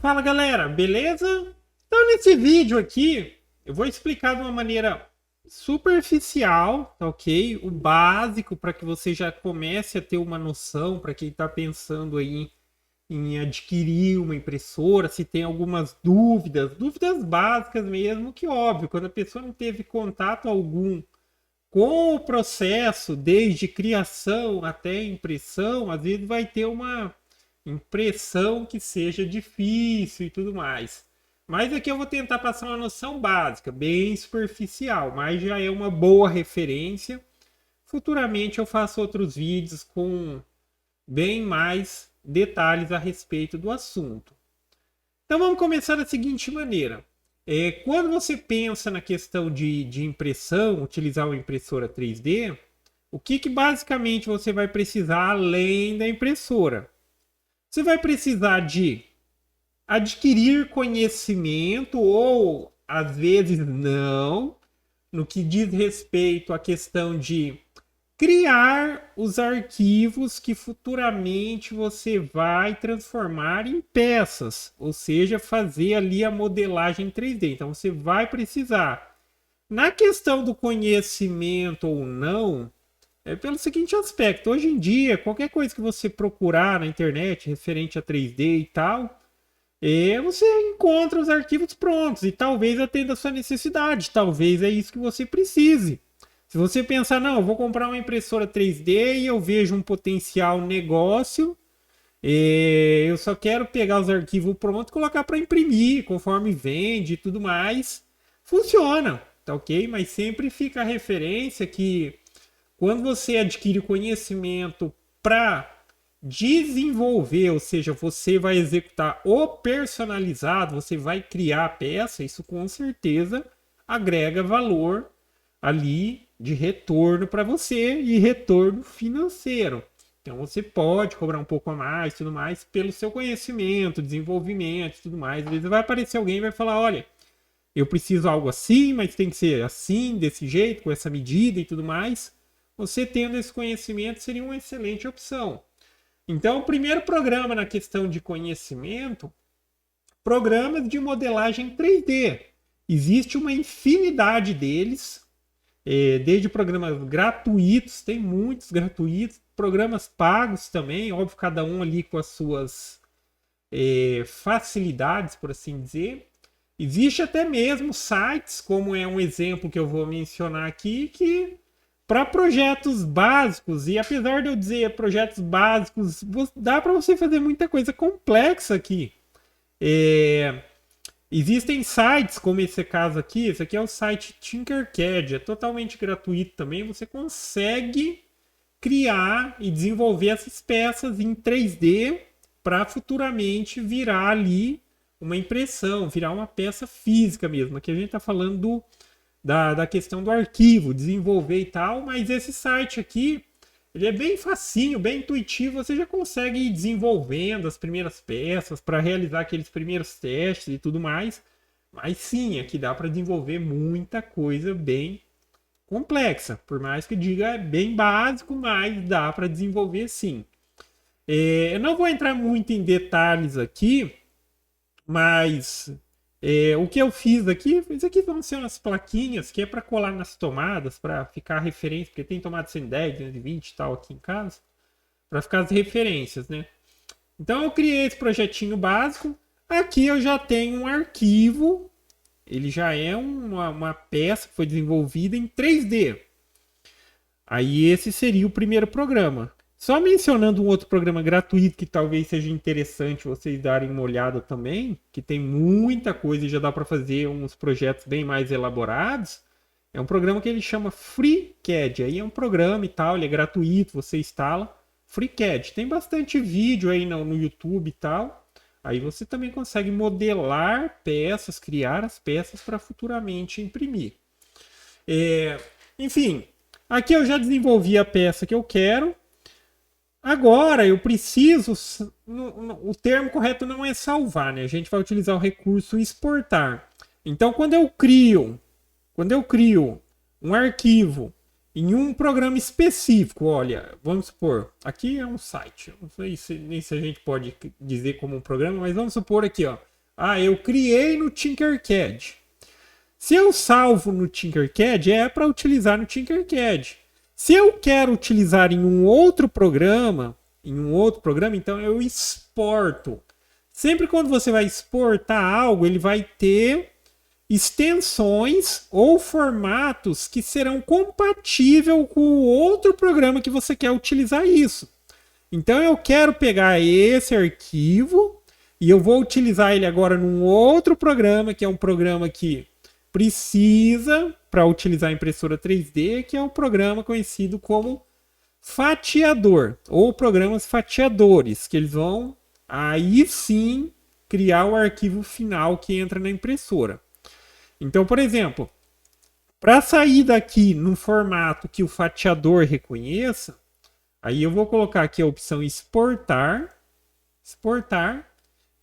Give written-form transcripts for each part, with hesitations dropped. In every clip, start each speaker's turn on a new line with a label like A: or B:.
A: Fala galera, beleza? Então nesse vídeo aqui eu vou explicar de uma maneira superficial, tá ok? O básico para que você já comece a ter uma noção para quem está pensando aí em adquirir uma impressora, se tem algumas dúvidas básicas mesmo, que óbvio, quando a pessoa não teve contato algum com o processo, desde criação até impressão, às vezes vai ter uma impressão que seja difícil e tudo mais. Mas aqui eu vou tentar passar uma noção básica, bem superficial, mas já é uma boa referência. Futuramente eu faço outros vídeos com bem mais detalhes a respeito do assunto. Então vamos começar da seguinte maneira. Quando você pensa na questão de impressão, utilizar uma impressora 3D, o que basicamente você vai precisar além da impressora? Você vai precisar de adquirir conhecimento ou às vezes não, no que diz respeito à questão de criar os arquivos que futuramente você vai transformar em peças, ou seja, fazer ali a modelagem 3D. Então você vai precisar. Na questão do conhecimento ou não, é pelo seguinte aspecto: hoje em dia, qualquer coisa que você procurar na internet referente a 3D e tal, você encontra os arquivos prontos e talvez atenda a sua necessidade, talvez é isso que você precise. Se você pensar, não, eu vou comprar uma impressora 3D e eu vejo um potencial negócio, eu só quero pegar os arquivos prontos e colocar para imprimir, conforme vende e tudo mais, funciona, tá ok? Mas sempre fica a referência que quando você adquire conhecimento para desenvolver, ou seja, você vai executar o personalizado, você vai criar a peça, isso com certeza agrega valor ali de retorno para você e retorno financeiro. Então você pode cobrar um pouco a mais, tudo mais, pelo seu conhecimento, desenvolvimento, tudo mais. Às vezes vai aparecer alguém e vai falar, olha, eu preciso algo assim, mas tem que ser assim, desse jeito, com essa medida e tudo mais. Você tendo esse conhecimento seria uma excelente opção. Então, o primeiro programa na questão de conhecimento, programas de modelagem 3D. Existe uma infinidade deles, desde programas gratuitos, tem muitos gratuitos, programas pagos também, óbvio, cada um ali com as suas facilidades, por assim dizer. Existe até mesmo sites, como é um exemplo que eu vou mencionar aqui, que para projetos básicos, e apesar de eu dizer projetos básicos, dá para você fazer muita coisa complexa aqui. Existem sites, como esse caso aqui, esse aqui é o site Tinkercad, é totalmente gratuito também, você consegue criar e desenvolver essas peças em 3D para futuramente virar ali uma impressão, virar uma peça física mesmo. Aqui a gente está falando da questão do arquivo, desenvolver e tal, mas esse site aqui, ele é bem facinho, bem intuitivo, você já consegue ir desenvolvendo as primeiras peças para realizar aqueles primeiros testes e tudo mais, mas sim, aqui dá para desenvolver muita coisa bem complexa, por mais que diga é bem básico, mas dá para desenvolver sim. Eu não vou entrar muito em detalhes aqui, mas o que eu fiz aqui, isso aqui vão ser umas plaquinhas que é para colar nas tomadas, para ficar referência, porque tem tomada 110, 220 e tal aqui em casa, para ficar as referências, né? Então eu criei esse projetinho básico. Aqui eu já tenho um arquivo, ele já é uma peça que foi desenvolvida em 3D. Aí esse seria o primeiro programa. Só mencionando um outro programa gratuito que talvez seja interessante vocês darem uma olhada também, que tem muita coisa e já dá para fazer uns projetos bem mais elaborados. É um programa que ele chama FreeCAD. Aí é um programa e tal, ele é gratuito, você instala. FreeCAD. Tem bastante vídeo aí no YouTube e tal. Aí você também consegue modelar peças, criar as peças para futuramente imprimir. Enfim, aqui eu já desenvolvi a peça que eu quero. Agora eu preciso. O termo correto não é salvar, né? A gente vai utilizar o recurso exportar. Então, quando eu crio um arquivo em um programa específico, olha, vamos supor, aqui é um site. Não sei nem se a gente pode dizer como um programa, mas vamos supor aqui, ó. Ah, eu criei no Tinkercad. Se eu salvo no Tinkercad, é para utilizar no Tinkercad. Se eu quero utilizar em um outro programa, então eu exporto. Sempre quando você vai exportar algo, ele vai ter extensões ou formatos que serão compatíveis com o outro programa que você quer utilizar isso. Então eu quero pegar esse arquivo e eu vou utilizar ele agora num outro programa, que é um programa que precisa para utilizar a impressora 3D, que é um programa conhecido como fatiador ou programas fatiadores, que eles vão aí sim criar o arquivo final que entra na impressora. Então, por exemplo, para sair daqui no formato que o fatiador reconheça, aí eu vou colocar aqui a opção exportar, exportar,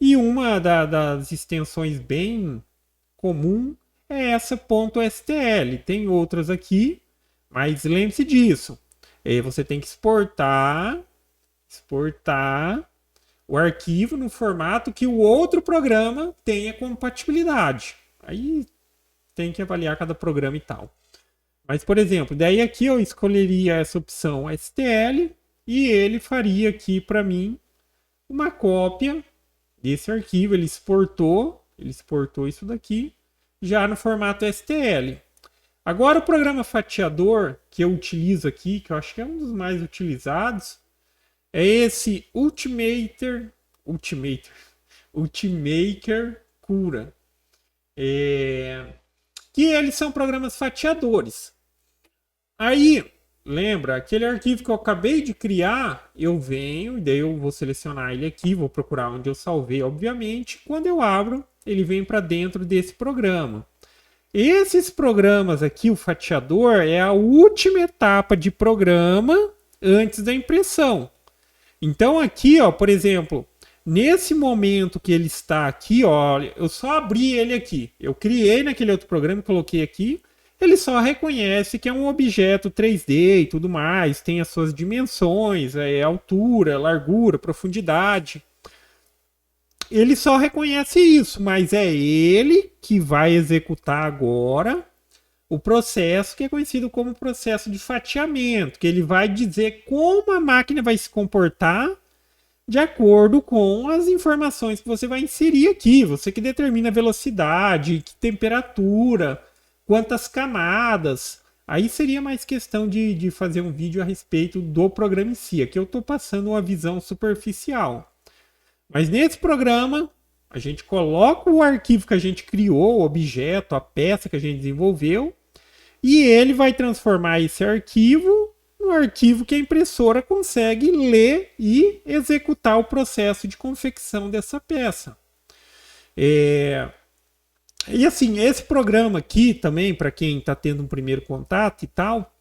A: e uma das extensões bem comum é essa .stl. Tem outras aqui, mas lembre-se disso. Você tem que exportar o arquivo no formato que o outro programa tenha compatibilidade. Aí tem que avaliar cada programa e tal. Mas, por exemplo, daí aqui eu escolheria essa opção STL e ele faria aqui para mim uma cópia desse arquivo. Ele exportou isso daqui já no formato STL. Agora o programa fatiador que eu utilizo aqui, que eu acho que é um dos mais utilizados, é esse Ultimaker Cura. Que eles são programas fatiadores. Aí, lembra, aquele arquivo que eu acabei de criar, eu venho, daí eu vou selecionar ele aqui, vou procurar onde eu salvei, obviamente. Quando eu abro, ele vem para dentro desse programa. Esses programas aqui, o fatiador, é a última etapa de programa antes da impressão. Então aqui, ó, por exemplo, nesse momento que ele está aqui, ó, eu só abri ele aqui. Eu criei naquele outro programa, coloquei aqui. Ele só reconhece que é um objeto 3D e tudo mais, tem as suas dimensões, altura, largura, profundidade. Ele só reconhece isso, mas é ele que vai executar agora o processo que é conhecido como processo de fatiamento, que ele vai dizer como a máquina vai se comportar de acordo com as informações que você vai inserir aqui. Você que determina a velocidade, que temperatura, quantas camadas. Aí seria mais questão de fazer um vídeo a respeito do programa em si. Aqui eu estou passando uma visão superficial. Mas nesse programa, a gente coloca o arquivo que a gente criou, o objeto, a peça que a gente desenvolveu, e ele vai transformar esse arquivo no arquivo que a impressora consegue ler e executar o processo de confecção dessa peça. E assim, esse programa aqui também, para quem está tendo um primeiro contato e tal,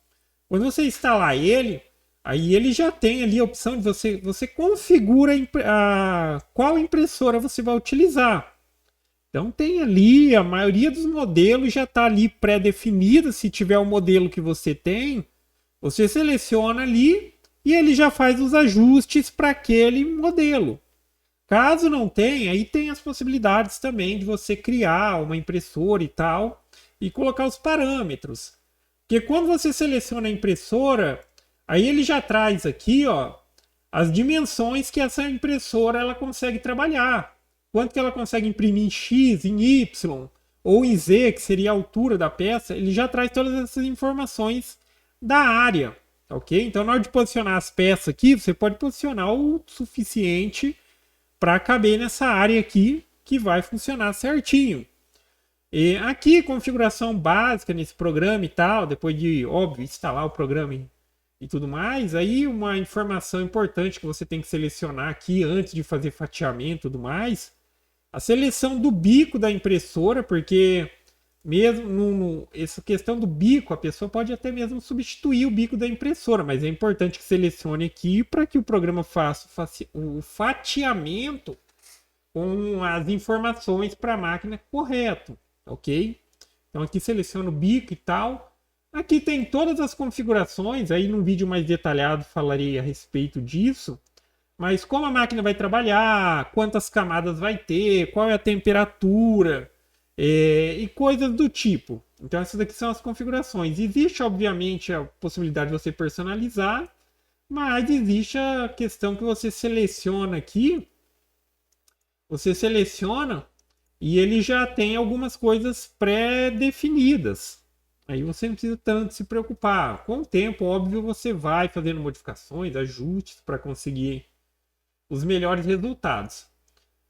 A: quando você instalar ele, aí ele já tem ali a opção de você configura qual impressora você vai utilizar. Então tem ali, a maioria dos modelos já está ali pré-definida. Se tiver o modelo que você tem, você seleciona ali e ele já faz os ajustes para aquele modelo. Caso não tenha, aí tem as possibilidades também de você criar uma impressora e tal e colocar os parâmetros. Porque quando você seleciona a impressora, aí ele já traz aqui, ó, as dimensões que essa impressora ela consegue trabalhar. Quanto que ela consegue imprimir em X, em Y ou em Z, que seria a altura da peça, ele já traz todas essas informações da área, ok? Então, na hora de posicionar as peças aqui, você pode posicionar o suficiente para caber nessa área aqui, que vai funcionar certinho. E aqui, configuração básica nesse programa e tal, depois de, óbvio, instalar o programa e tudo mais, aí uma informação importante que você tem que selecionar aqui antes de fazer fatiamento e tudo mais, a seleção do bico da impressora, porque mesmo essa questão do bico, a pessoa pode até mesmo substituir o bico da impressora, mas é importante que selecione aqui para que o programa faça o fatiamento com as informações para a máquina correto, ok? Então aqui seleciono o bico e tal. Aqui tem todas as configurações, aí num vídeo mais detalhado falarei a respeito disso. mas como a máquina vai trabalhar, quantas camadas vai ter, qual é a temperatura e coisas do tipo. Então essas aqui são as configurações. Existe, obviamente, a possibilidade de você personalizar, mas existe a questão que você seleciona aqui. Você seleciona e ele já tem algumas coisas pré-definidas. Aí você não precisa tanto se preocupar. Com o tempo, óbvio, você vai fazendo modificações, ajustes para conseguir os melhores resultados.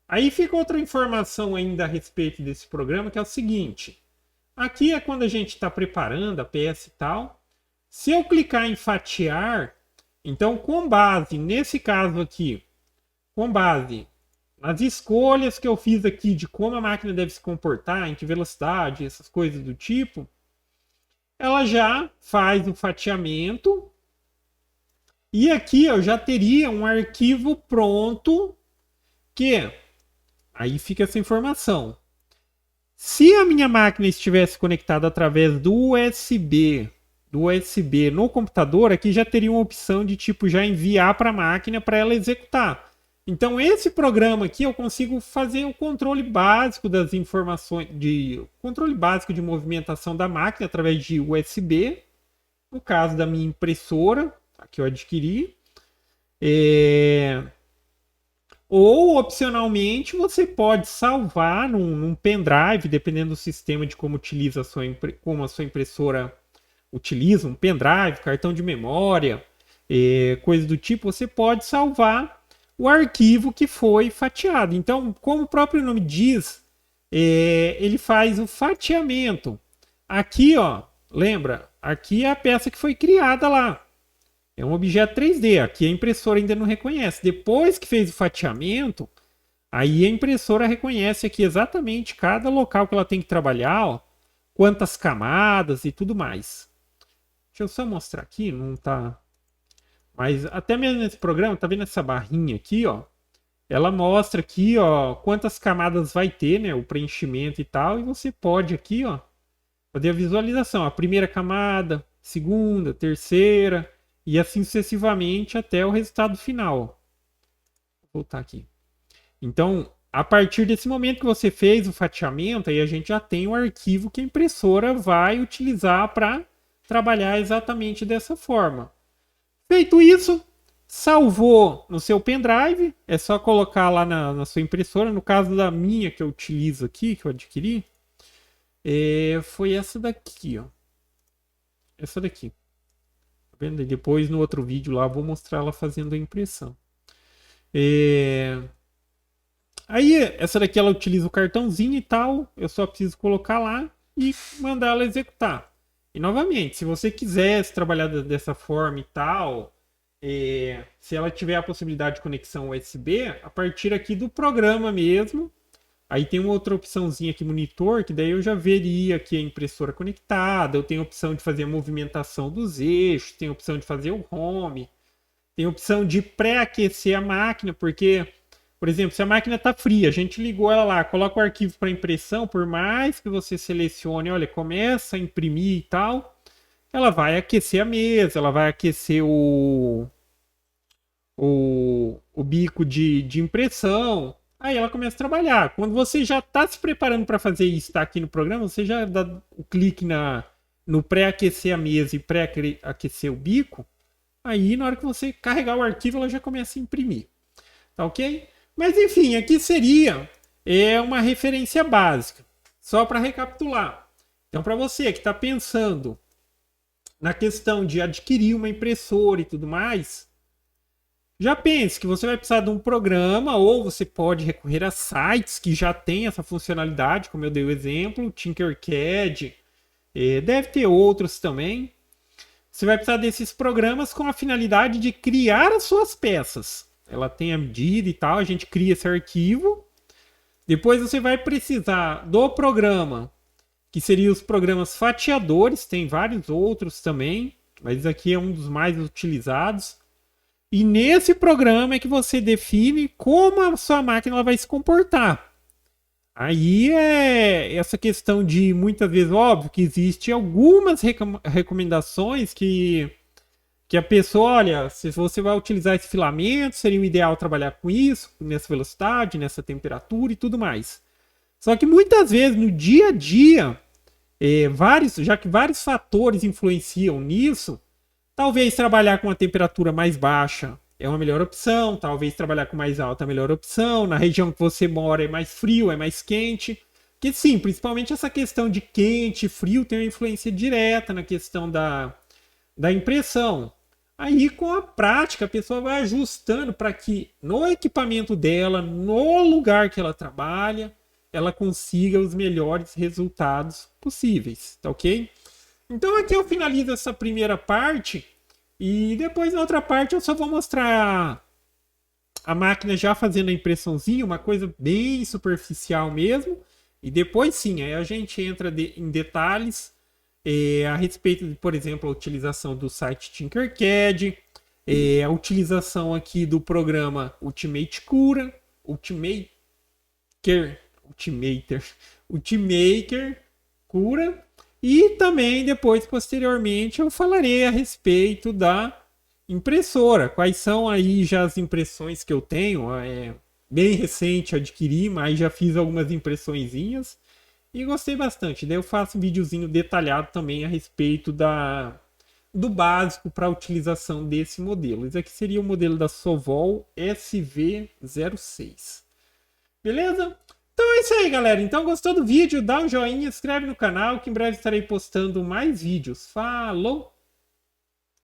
A: Aí fica outra informação ainda a respeito desse programa, que é o seguinte. Aqui é quando a gente está preparando a peça e tal. Se eu clicar em fatiar, então com base, nesse caso aqui, com base nas escolhas que eu fiz aqui de como a máquina deve se comportar, em que velocidade, essas coisas do tipo, ela já faz o fatiamento. E aqui eu já teria um arquivo pronto que aí fica essa informação. Se a minha máquina estivesse conectada através do USB no computador, aqui já teria uma opção de tipo já enviar para a máquina para ela executar. Então esse programa aqui eu consigo fazer o controle básico das informações controle básico de movimentação da máquina através de USB. No caso da minha impressora, que eu adquiri. Ou, opcionalmente, você pode salvar num pendrive, dependendo do sistema de como utiliza como a sua impressora utiliza, um pendrive, cartão de memória, coisa do tipo, você pode salvar o arquivo que foi fatiado. Então, como o próprio nome diz, ele faz o fatiamento. Aqui, ó, lembra? Aqui é a peça que foi criada lá. É um objeto 3D. Aqui a impressora ainda não reconhece. Depois que fez o fatiamento, aí a impressora reconhece aqui exatamente cada local que ela tem que trabalhar, ó, quantas camadas e tudo mais. Deixa eu só mostrar aqui, não tá. Mas até mesmo nesse programa, tá vendo essa barrinha aqui, ó? Ela mostra aqui, ó, quantas camadas vai ter, né? O preenchimento e tal. E você pode aqui, ó, fazer a visualização. A primeira camada, segunda, terceira. E assim sucessivamente até o resultado final. Vou voltar aqui. Então, a partir desse momento que você fez o fatiamento, aí a gente já tem o arquivo que a impressora vai utilizar para trabalhar exatamente dessa forma. Feito isso, salvou no seu pendrive. É só colocar lá na sua impressora. No caso da minha que eu utilizo aqui, que eu adquiri, foi essa daqui, ó. Essa daqui. Vendo? E depois no outro vídeo lá eu vou mostrar ela fazendo a impressão. Aí essa daqui ela utiliza o cartãozinho e tal. Eu só preciso colocar lá e mandar ela executar. E novamente, se você quisesse trabalhar dessa forma e tal, se ela tiver a possibilidade de conexão USB, a partir aqui do programa mesmo. Aí tem uma outra opçãozinha aqui, monitor, que daí eu já veria aqui a impressora conectada. Eu tenho a opção de fazer a movimentação dos eixos, tenho a opção de fazer o home, tenho a opção de pré-aquecer a máquina, porque, por exemplo, se a máquina está fria, a gente ligou ela lá, coloca o arquivo para impressão, por mais que você selecione, olha, começa a imprimir e tal, ela vai aquecer a mesa, ela vai aquecer o bico de impressão. Aí ela começa a trabalhar. Quando você já está se preparando para fazer isso, está aqui no programa, você já dá o clique no pré-aquecer a mesa e pré-aquecer o bico. Aí, na hora que você carregar o arquivo, ela já começa a imprimir. Tá ok? Mas, enfim, aqui seria uma referência básica. Só para recapitular. Então, para você que está pensando na questão de adquirir uma impressora e tudo mais, já pense que você vai precisar de um programa ou você pode recorrer a sites que já têm essa funcionalidade, como eu dei o exemplo, Tinkercad, deve ter outros também. Você vai precisar desses programas com a finalidade de criar as suas peças. Ela tem a medida e tal, a gente cria esse arquivo. Depois você vai precisar do programa, que seriam os programas fatiadores, tem vários outros também, mas aqui é um dos mais utilizados. E nesse programa é que você define como a sua máquina ela vai se comportar. Aí é essa questão de, muitas vezes, óbvio que existe algumas recomendações que Que a pessoa, olha, se você vai utilizar esse filamento, seria o ideal trabalhar com isso, nessa velocidade, nessa temperatura e tudo mais. Só que muitas vezes no dia a dia, já que vários fatores influenciam nisso, talvez trabalhar com uma temperatura mais baixa é uma melhor opção, talvez trabalhar com mais alta é a melhor opção, na região que você mora é mais frio, é mais quente. Que sim, principalmente essa questão de quente e frio tem uma influência direta na questão da impressão. Aí, com a prática, a pessoa vai ajustando para que no equipamento dela, no lugar que ela trabalha, ela consiga os melhores resultados possíveis, tá ok? Então aqui eu finalizo essa primeira parte e depois na outra parte eu só vou mostrar a máquina já fazendo a impressãozinha, uma coisa bem superficial mesmo. E depois sim, aí a gente entra em detalhes a respeito de, por exemplo, a utilização do site Tinkercad, a utilização aqui do programa Ultimate Cura, Ultimaker Cura, e também depois, posteriormente, eu falarei a respeito da impressora. Quais são aí já as impressões que eu tenho? Bem recente adquiri, mas já fiz algumas impressõezinhas e gostei bastante. Daí eu faço um videozinho detalhado também a respeito do básico para a utilização desse modelo. Esse aqui seria o modelo da Sovol SV06. Beleza? Então é isso aí, galera. Então gostou do vídeo? Dá um joinha, se inscreve no canal que em breve estarei postando mais vídeos. Falou!